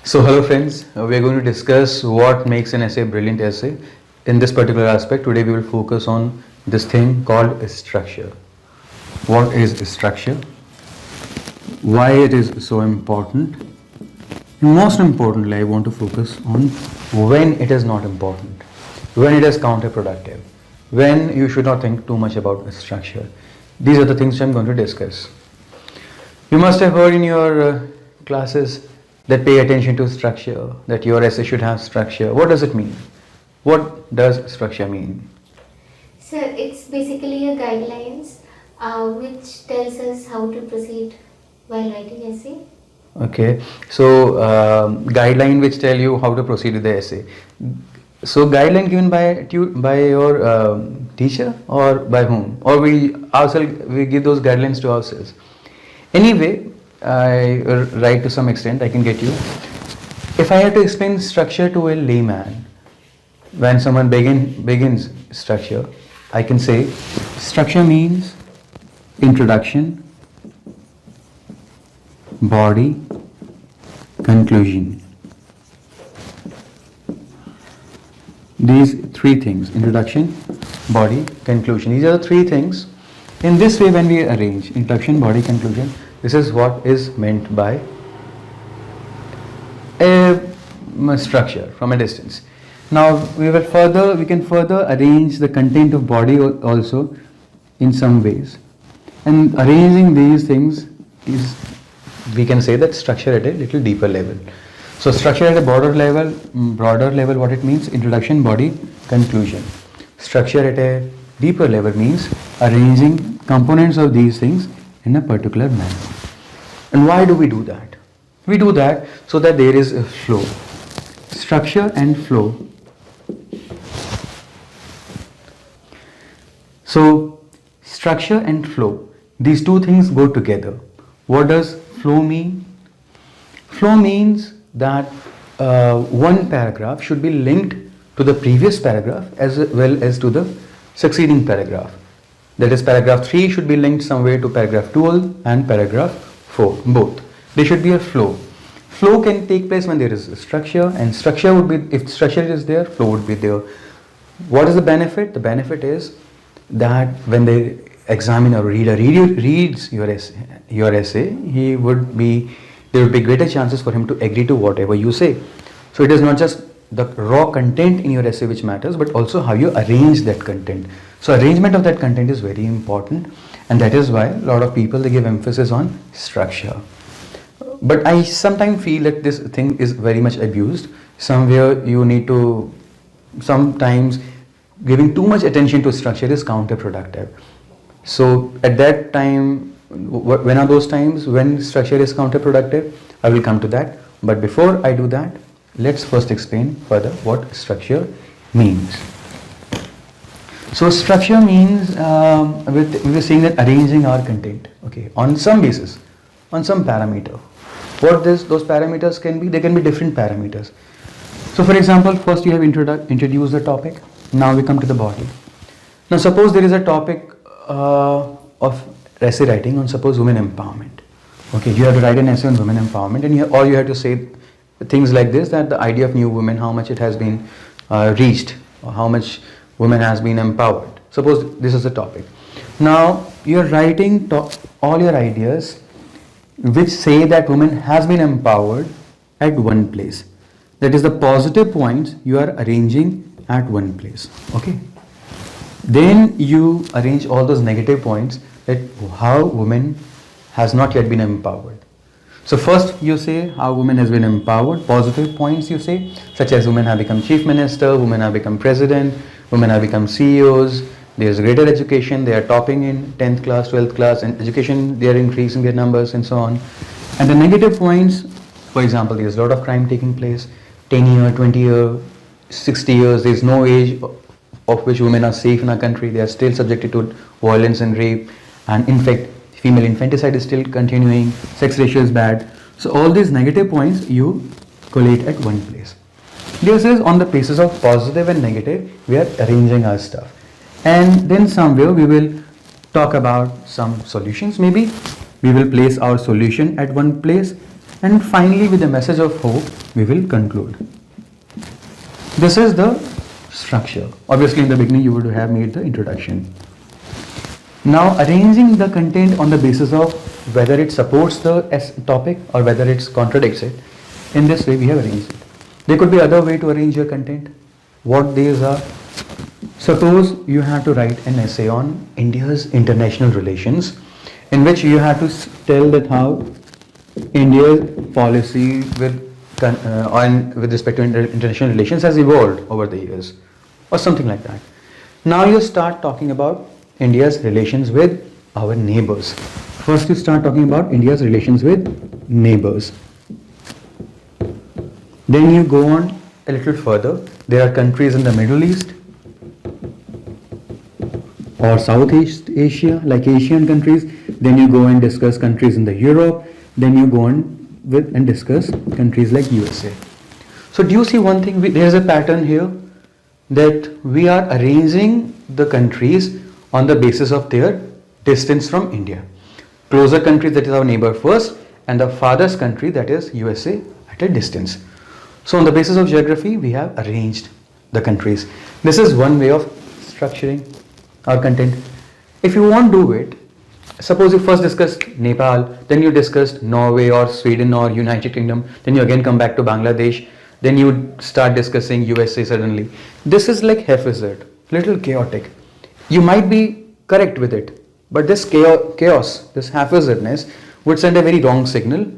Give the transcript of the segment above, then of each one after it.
So hello friends, we are going to discuss what makes an essay a brilliant essay. In this particular aspect, today we will focus on this thing called structure. What is structure? Why it is so important? And most importantly, I want to focus on when it is not important, when it is counterproductive, when you should not think too much about structure. These are the things I'm going to discuss. You must have heard in your classes that pay attention to structure, that your essay should have structure. What does it mean? What does structure mean? So it's basically a guidelines which tells us how to proceed while writing essay. Okay, so guideline which tell you how to proceed with the essay. So guideline given by your teacher or by whom? Or we give those guidelines to ourselves. Anyway, I write to some extent, I can get you. If I have to explain structure to a layman, when someone begins structure, I can say structure means introduction, body, conclusion. These three things, introduction, body, conclusion. These are the three things. In this way, when we arrange introduction, body, conclusion, this is what is meant by a structure from a distance. Now we can further arrange the content of body also in some ways. And arranging these things is, we can say that structure at a little deeper level. So structure at a broader level, what it means, introduction, body, conclusion. Structure at a deeper level means arranging components of these things in a particular manner. And why do we do that? We do that so that there is a flow. Structure and flow. So structure and flow, these two things go together. What does flow mean? Flow means that one paragraph should be linked to the previous paragraph as well as to the succeeding paragraph. That is, paragraph 3 should be linked somewhere to paragraph 12 and paragraph 4, both. There should be a flow. Flow can take place when there is a structure, and structure would be, if structure is there, flow would be there. What is the benefit? The benefit is that when the examiner or reader reads your essay, there would be greater chances for him to agree to whatever you say. So it is not just the raw content in your essay which matters, but also how you arrange that content. So arrangement of that content is very important, and that is why a lot of people, they give emphasis on structure. But I sometimes feel that this thing is very much abused. Somewhere you need to, sometimes giving too much attention to structure is counterproductive. So at that time, when are those times when structure is counterproductive? I will come to that. But before I do that, let's first explain further what structure means. So structure means, we were saying that arranging our content, okay, on some basis, on some parameter. What those parameters can be? They can be different parameters. So for example, first you have introduced the topic. Now we come to the body. Now suppose there is a topic of essay writing on, suppose, women empowerment. Okay, you have to write an essay on women empowerment, and all you have to say things like this, that the idea of new women, how much it has been reached, or how much women has been empowered. Suppose this is the topic. Now you are writing all your ideas which say that women has been empowered at one place. That is, the positive points you are arranging at one place. Okay. Then you arrange all those negative points, that how women has not yet been empowered. So first you say how women has been empowered, positive points you say, such as women have become chief minister, women have become president, women have become CEOs, there is greater education, they are topping in 10th class, 12th class, and education, they are increasing their numbers and so on. And the negative points, for example, there is a lot of crime taking place, 10 year, 20 year, 60 years, there is no age of which women are safe in our country, they are still subjected to violence and rape, and in fact, female infanticide is still continuing, sex ratio is bad. So all these negative points you collate at one place. This is on the basis of positive and negative, we are arranging our stuff. And then somewhere we will talk about some solutions. Maybe we will place our solution at one place, And finally, with a message of hope, we will conclude. This is the structure. Obviously, in the beginning, you would have made the introduction. Now, arranging the content on the basis of whether it supports the topic or whether it contradicts it. In this way, we have arranged it. There could be other way to arrange your content. What these are? Suppose you have to write an essay on India's international relations, in which you have to tell that how India's policy with respect to international relations has evolved over the years, or something like that. Now you start talking about India's relations with our neighbors. First, you start talking about India's relations with neighbors. Then you go on a little further. There are countries in the Middle East or Southeast Asia, like Asian countries. Then you go and discuss countries in the Europe. Then you go on with and discuss countries like USA. So do you see one thing? There is a pattern here that we are arranging the countries on the basis of their distance from India. Closer country, that is our neighbor first, and the farthest country, that is USA, at a distance. So on the basis of geography, we have arranged the countries. This is one way of structuring our content. If you won't do it, suppose you first discussed Nepal, then you discussed Norway or Sweden or United Kingdom, then you again come back to Bangladesh, then you start discussing USA suddenly. This is like haphazard, little chaotic. You might be correct with it, but this chaos, this haphazardness would send a very wrong signal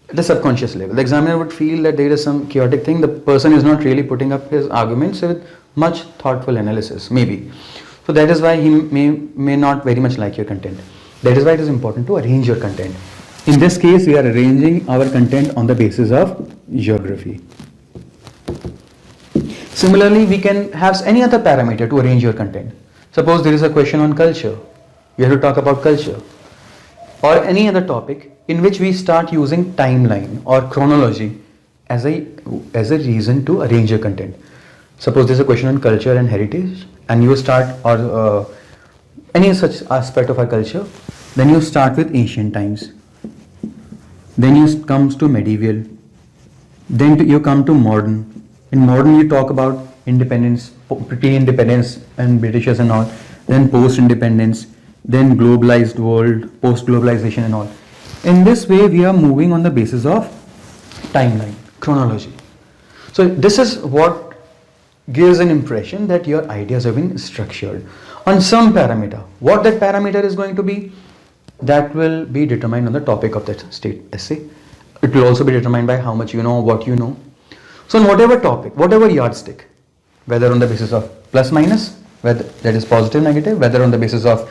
at the subconscious level. The examiner would feel that there is some chaotic thing, the person is not really putting up his arguments with much thoughtful analysis, maybe. So that is why he may not very much like your content. That is why it is important to arrange your content. In this case, we are arranging our content on the basis of geography. Similarly, we can have any other parameter to arrange your content. Suppose there is a question on culture. You have to talk about culture. Or any other topic in which we start using timeline or chronology as a reason to arrange your content. Suppose there is a question on culture and heritage, and you start, or any such aspect of our culture, then you start with ancient times. Then you comes to medieval. Then you come to modern. In modern, you talk about independence, pre-independence and Britishers and all. Then post-independence. Then globalized world, post-globalization and all. In this way, we are moving on the basis of timeline, chronology. So this is what gives an impression that your ideas have been structured on some parameter. What that parameter is going to be, that will be determined on the topic of that state essay. It will also be determined by how much you know, what you know. So on whatever topic, whatever yardstick, whether on the basis of plus minus, whether that is positive, negative, whether on the basis of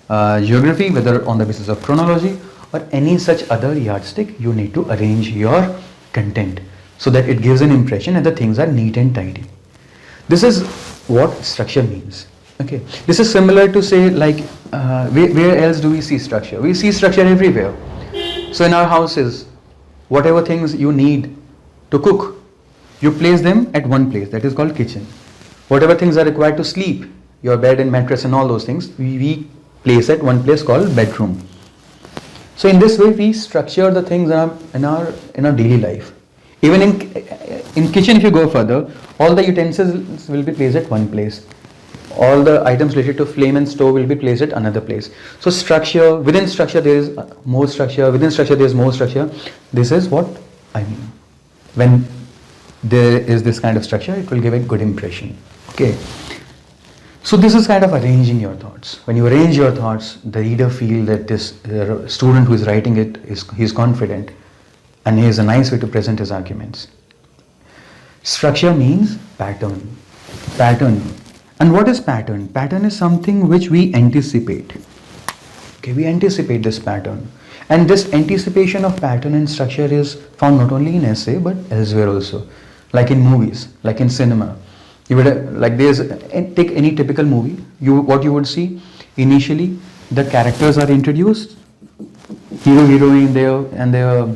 geography, whether on the basis of chronology, or any such other yardstick, you need to arrange your content so that it gives an impression that the things are neat and tidy. This is what structure means. Okay, this is similar to say, like where else do we see structure? We see structure everywhere. So in our houses, whatever things you need to cook, you place them at one place, that is called kitchen. Whatever things are required to sleep, your bed and mattress and all those things, we place at one place called bedroom. So in this way, we structure the things in our daily life. Even in kitchen, if you go further, all the utensils will be placed at one place. All the items related to flame and stove will be placed at another place. So structure, within structure there is more structure, within structure there is more structure. This is what I mean. When there is this kind of structure, it will give a good impression. Okay. So this is kind of arranging your thoughts. When you arrange your thoughts, the reader feel that this student who is writing it he is confident, and he has a nice way to present his arguments. Structure means pattern. Pattern. And what is pattern? Pattern is something which we anticipate. Okay, we anticipate this pattern. And this anticipation of pattern and structure is found not only in essay but elsewhere also. Like in movies, like in cinema. You would take any typical movie. What you would see initially, the characters are introduced, hero, heroine, their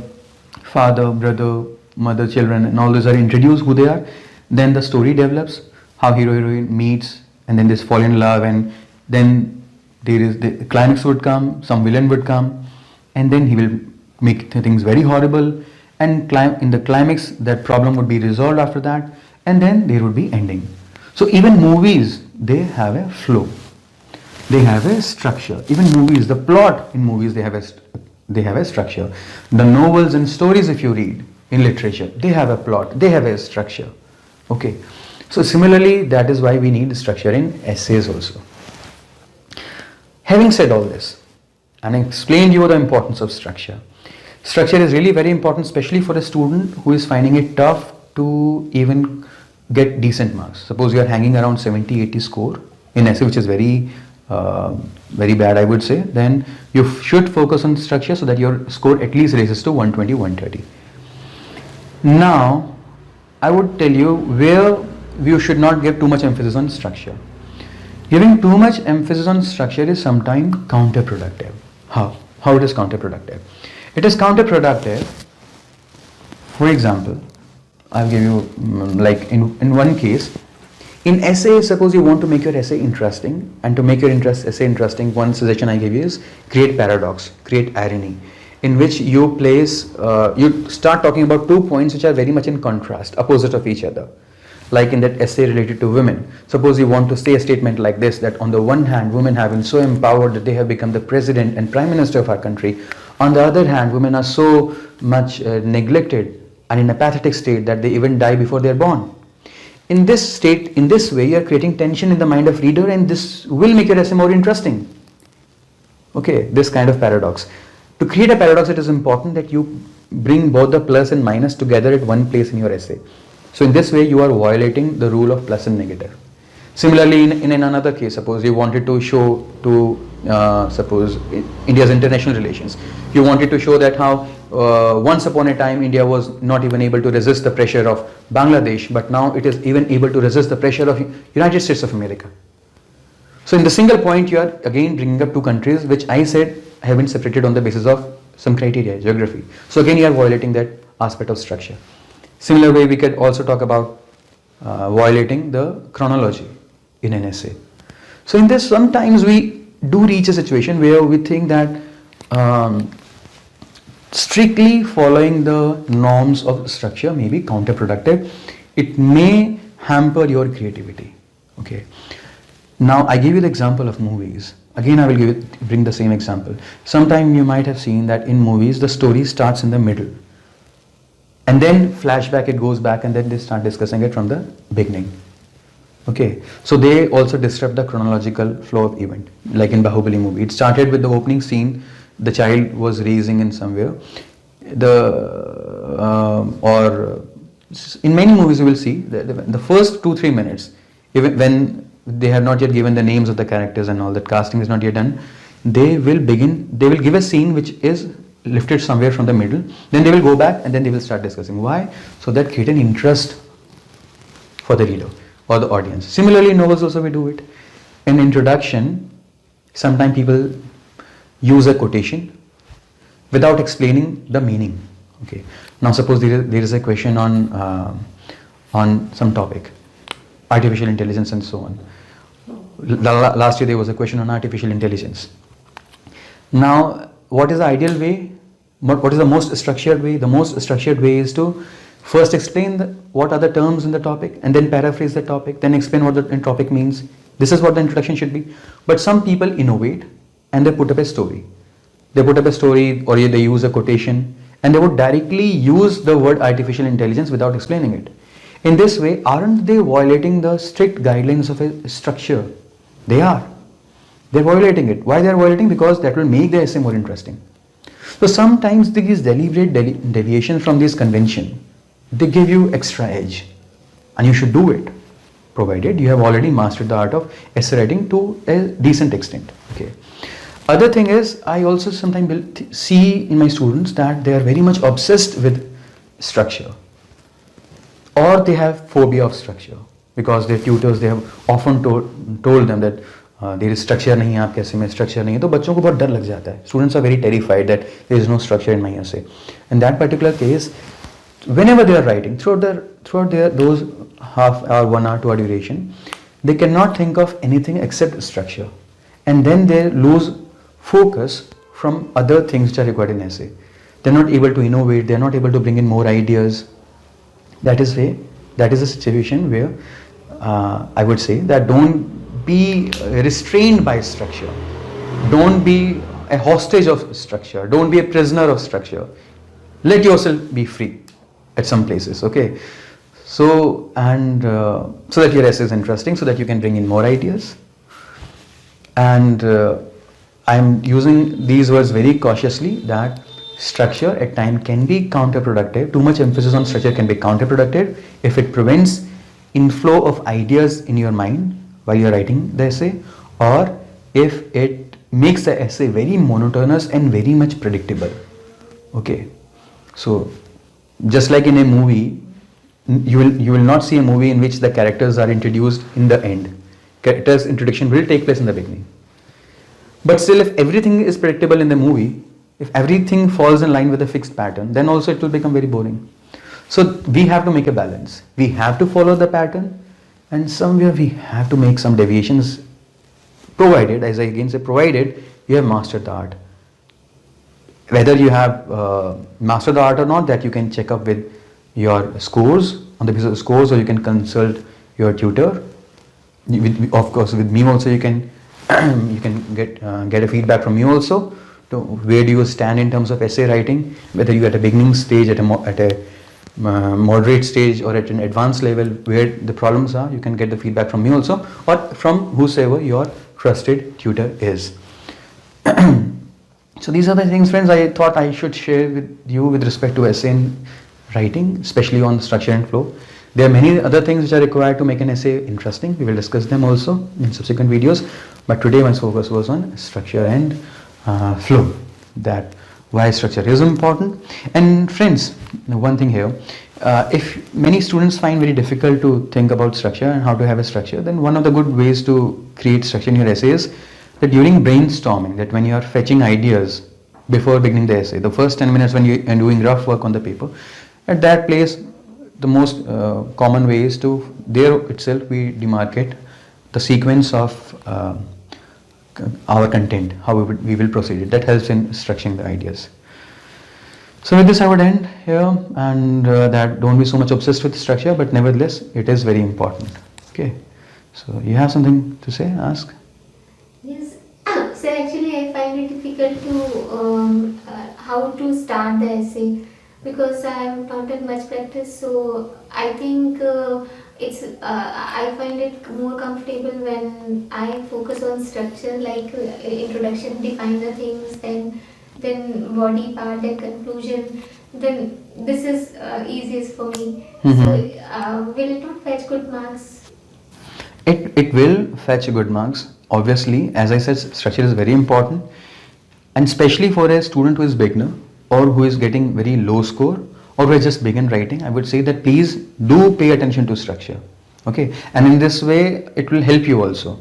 father, brother, mother, children, and all those are introduced who they are. Then the story develops, how hero, heroine meets, and then they fall in love, and then the climax would come, some villain would come, and then he will make things very horrible, and in the climax that problem would be resolved after that, and then there would be ending. So even movies, they have a flow, they have a structure. Even movies, the plot in movies, they have a structure. The novels and stories, if you read in literature, they have a plot, they have a structure. Okay, so similarly, that is why we need structure in essays also. Having said all this, and I explained you the importance of structure. Structure is really very important, especially for a student who is finding it tough to even get decent marks. Suppose you are hanging around 70-80 score in essay, which is very bad, I would say. Then you should focus on structure so that your score at least raises to 120, 130. Now, I would tell you where you should not give too much emphasis on structure. Giving too much emphasis on structure is sometimes counterproductive. How? How it is counterproductive? It is counterproductive. For example, I'll give you like in one case, in essay, suppose you want to make your essay interesting, and to make your essay interesting, one suggestion I give you is create paradox, create irony, in which you place, you start talking about 2 points which are very much in contrast, opposite of each other. Like in that essay related to women, suppose you want to say a statement like this, that on the one hand, women have been so empowered that they have become the president and prime minister of our country. On the other hand, women are so much neglected and in a pathetic state that they even die before they are born. In this state, in this way, you are creating tension in the mind of reader, and this will make your essay more interesting. Okay, this kind of paradox. To create a paradox, it is important that you bring both the plus and minus together at one place in your essay. So in this way, you are violating the rule of plus and negative. Similarly, in another case, suppose you wanted to show to, suppose India's international relations, you wanted to show that how once upon a time India was not even able to resist the pressure of Bangladesh, but now it is even able to resist the pressure of United States of America. So in the single point, you are again bringing up 2 countries which I said have been separated on the basis of some criteria, geography. So again, you are violating that aspect of structure. Similar way, we could also talk about violating the chronology in an essay. So in this, sometimes we do reach a situation where we think that strictly following the norms of structure may be counterproductive. It may hamper your creativity. Okay. Now I give you the example of movies. Again, I will bring the same example. Sometime you might have seen that in movies the story starts in the middle, and then flashback, it goes back, and then they start discussing it from the beginning. Okay, so they also disrupt the chronological flow of event. Like in Bahubali movie, it started with the opening scene, the child was raising in somewhere. Or in many movies you will see the first 2-3 minutes, even when they have not yet given the names of the characters and all that, casting is not yet done, they will give a scene which is lifted somewhere from the middle, then they will go back and then they will start discussing. Why? So that create an interest for the reader or the audience. Similarly, in novels also we do it. In introduction, sometimes people use a quotation without explaining the meaning. Okay. Now suppose there is a question on some topic, artificial intelligence and so on. Last year there was a question on artificial intelligence. Now, what is the ideal way? What is the most structured way? The most structured way is to first explain what are the terms in the topic, and then paraphrase the topic, then explain what the topic means. This is what the introduction should be. But some people innovate and they put up a story. They put up a story, or they use a quotation, and they would directly use the word artificial intelligence without explaining it. In this way, aren't they violating the strict guidelines of a structure? They are. They're violating it. Why they're violating? Because that will make the essay more interesting. So sometimes these deliberate deviations from this convention, they give you extra edge, and you should do it, provided you have already mastered the art of essay writing to a decent extent. Okay. Other thing is, I also sometimes see in my students that they are very much obsessed with structure, or they have phobia of structure because their tutors, they have often told them that there is structure नहीं है आपके essay में, structure नहीं है, तो बच्चों को बहुत डर लग जाता है. Students are very terrified that there is no structure in my essay. In that particular case, whenever they are writing, throughout those half hour, 1 hour, 2 hour duration, they cannot think of anything except structure, and then they lose focus from other things which are required in essay. they're not able to innovate, they're not able to bring in more ideas. That is a situation where I would say that don't be restrained by structure, don't be a hostage of structure, don't be a prisoner of structure. Let yourself be free at some places, okay? So, and so that your essay is interesting, so that you can bring in more ideas. And I'm using these words very cautiously, that structure at times can be counterproductive. Too much emphasis on structure can be counterproductive if it prevents inflow of ideas in your mind while you're writing the essay, or if it makes the essay very monotonous and very much predictable. Okay, so just like in a movie, you will not see a movie in which the characters are introduced in the end. Characters introduction will take place in the beginning. But still, if everything is predictable in the movie, if everything falls in line with a fixed pattern, then also it will become very boring. So we have to make a balance. We have to follow the pattern, and somewhere we have to make some deviations, provided, as I again say, provided you have mastered the art. Whether you have mastered the art or not, that you can check up with your scores, on the basis of scores, or you can consult your tutor. Of course, with me also you can you can get a feedback from me also. To where do you stand in terms of essay writing? Whether you are at a beginning stage, at a moderate stage, or at an advanced level, where the problems are, you can get the feedback from me also, or from whosoever your trusted tutor is. So these are the things, friends, I thought I should share with you with respect to essay and writing, especially on structure and flow. There are many other things which are required to make an essay interesting. We will discuss them also in subsequent videos. But today my focus was on structure and flow. That why structure is important. And friends, one thing here, if many students find very difficult to think about structure and how to have a structure, then one of the good ways to create structure in your essay is that during brainstorming, that when you are fetching ideas before beginning the essay, the first 10 minutes when you are doing rough work on the paper, at that place, the most common way is to, there itself we demarcate the sequence of our content, how we will proceed it. That helps in structuring the ideas. So with this I would end here, and that don't be so much obsessed with structure, but nevertheless it is very important. Okay, so you have something to say, ask? Yes. So actually I find it difficult to how to start the essay, because I have not had much practice. So I think I find it more comfortable when I focus on structure, like introduction, define the things, then body part, then conclusion. Then this is easiest for me. Mm-hmm. So will it not fetch good marks? It will fetch good marks. Obviously, as I said, structure is very important, and especially for a student who is beginner or who is getting very low score, or who has just begun writing, I would say that please do pay attention to structure. Okay, and in this way it will help you also.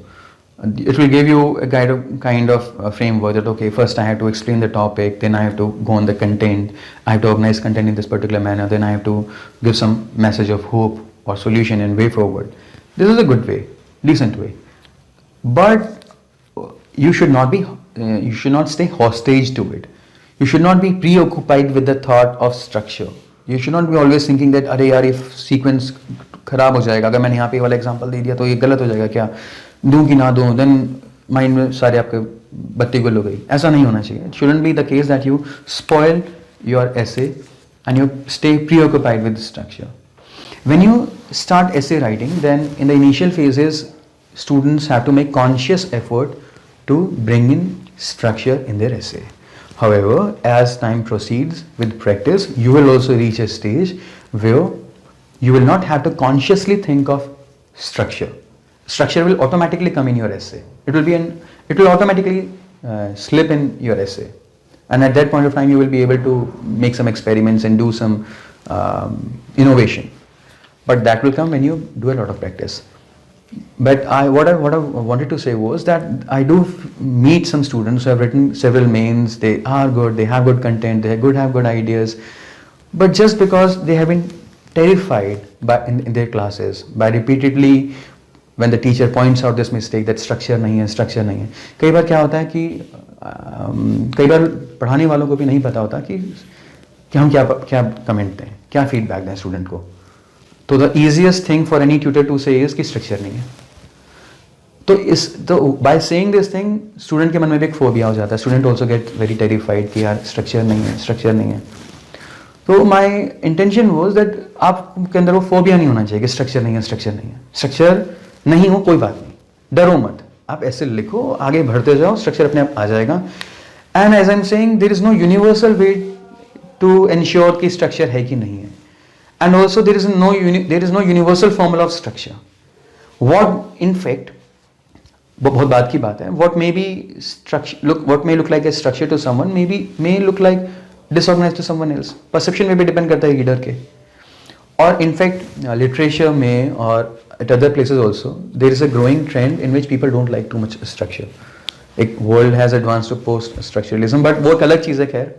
It will give you a kind of framework that, okay, first I have to explain the topic, then I have to go on the content, I have to organize content in this particular manner, then I have to give some message of hope or solution and way forward. This is a good way, decent way. But you should not stay hostage to it. You should not be preoccupied with the thought of structure. You should not be always thinking that, अरे यार, if sequence खराब हो जाएगा, अगर मैंने यहाँ पे वाला एग्जांपल दे दिया तो ये गलत हो जाएगा क्या, दूं कि ना दूं, then माइंड में सारे आपके बत्ती गुल हो गई. ऐसा नहीं होना चाहिए. It shouldn't be the case that you spoil your essay and you stay preoccupied with the structure. When you start essay writing, then in the initial phases, students have to make conscious effort to bring in structure in their essay. However, as time proceeds with practice, you will also reach a stage where you will not have to consciously think of structure. Structure will automatically come in your essay. It will automatically slip in your essay. And at that point of time, you will be able to make some experiments and do some innovation. But that will come when you do a lot of practice. But what I wanted to say was that I do meet some students who have written several mains. They are good, they have good content, they have good ideas. But just because they have been terrified in their classes by repeatedly, when the teacher points out this mistake, that structure नहीं है. कई बार क्या होता है कि कई बार पढ़ाने वालों को भी नहीं पता होता कि कि हम क्या क्या कमेंट दें, क्या फीडबैक दें स्टूडेंट को. तो the easiest thing for any tutor to say is कि स्ट्रक्चर नहीं है. तो by saying this thing student के मन में भी एक फोबिया हो जाता है. Student also get very terrified कि यार स्ट्रक्चर नहीं है, स्ट्रक्चर नहीं है. तो माई इंटेंशन वॉज दैट आपके अंदर वो फोबिया नहीं होना चाहिए कि स्ट्रक्चर नहीं है, स्ट्रक्चर नहीं है. स्ट्रक्चर नहीं हो कोई बात नहीं, डरो मत, आप ऐसे लिखो, आगे बढ़ते जाओ, स्ट्रक्चर अपने आप आ जाएगा. And as I am saying there is no universal way to ensure कि स्ट्रक्चर है कि नहीं है. And also there is no universal formula of structure. What in fact, बहुत बात की बात है, what may look like a structure to someone may look like disorganized to someone else. perception में भी depend करता है रीडर के. और in fact literature में और at other places also there is a growing trend in which people don't like too much structure. एक world has advanced to post structuralism, but वो एक अलग चीज़ है. खैर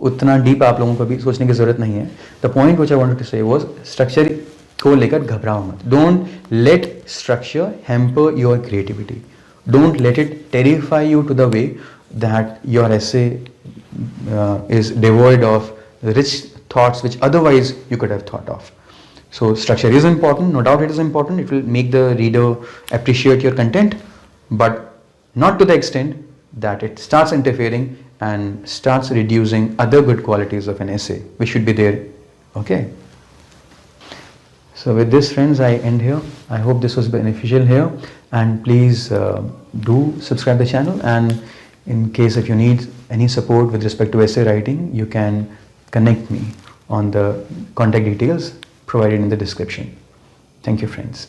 उतना डीप आप लोगों को भी सोचने की जरूरत नहीं है. The point which I wanted to say was structure को लेकर घबराओ मत. Don't let structure hamper your creativity. Don't let it terrify you to the way that your essay is devoid of rich thoughts which otherwise you could have thought of. So structure is important, no doubt it is important. It will make the reader appreciate your content, but not to the extent that it starts interfering and starts reducing other good qualities of an essay which should be there. Okay. So with this, friends, I end here. I hope this was beneficial here, and please do subscribe the channel, and in case if you need any support with respect to essay writing, you can connect me on the contact details provided in the description. Thank you, friends.